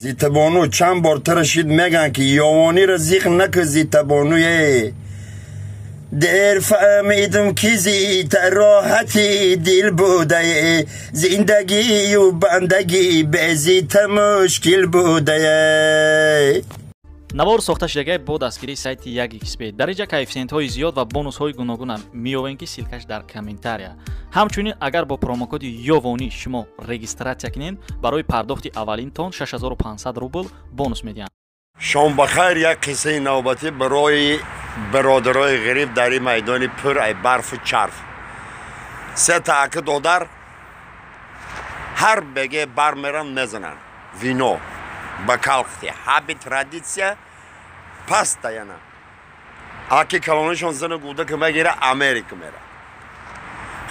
زیتبانو چند بار ترشید میگن که یوانی را زیخ نکه زیتبانویه در فهمیدم که زیت راحتی دل بوده زندگی و بندگی به زیت مشکل بوده. навор сохта шудагии бо дастгирии сайти 1xbet дар инҷа коэффициентҳои зиёд ва бонусҳои гуногуна меёбем ки силкаш дар комментария. ҳамчунин агар бо промокоди ёвонӣ шумо регистратсия кунед барои пардохти аввалинтон 6500 рубл бонус медиҳанд. شام بخیر. یک قصه نوبتی برای برادرای غریب در این میدان پر ای برف و چرف. سه تا اکه دادر هر بگه بر میرن میزنن وینو بکالختی هابی ترادیسیا پاستا یانا اکی کلونشون زنه گوده که میگیره امریکا میره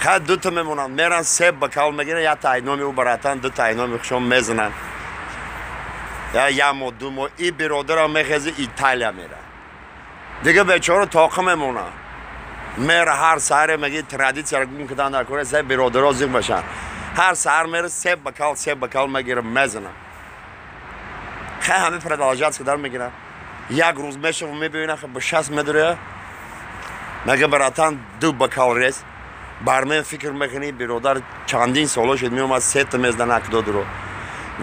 خد دو تا میمونن میرن سه بکال میگیره یا تاینامی او براتن دو تاینامی خشون میزنن یا دو مو ای برادر هم میخزی ایتالیا میره دیگه بیچاره تاقه میمونه میره هر سهر میگه ترادیسیا رو گون کدن در کنه سه برادر ها زیگ باشن هر سهر میره سه بکال میگیره میزنن خیلی همه پرداجات که در میگیرن یک روز میشه و میبینن که به 60 مدره مگه براتن دو بکال ریز برمه فکر میکنی برادر چندین سالا شد میومد سه تا میزدن اک دو درو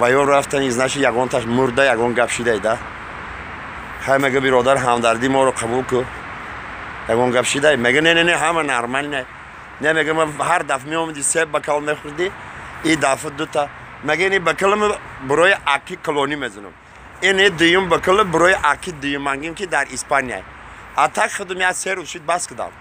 و یا رفتن از نشه یگان تاش مرده یگان گپ شیده ایده خیلی مگه برادر همدردی ما رو قبول که یگان گپ شیده مگه نه همه نرمال نه مگه ما هر دفعه میومدی سه بکال میخوردی این دفعه دو تا مگه این بکلم برای اکی کلونی میزنم این دیوم بکل برای اکی دیوم مانگیم که در اسپانیا اتاق خودم یا سه روز شد بس کدام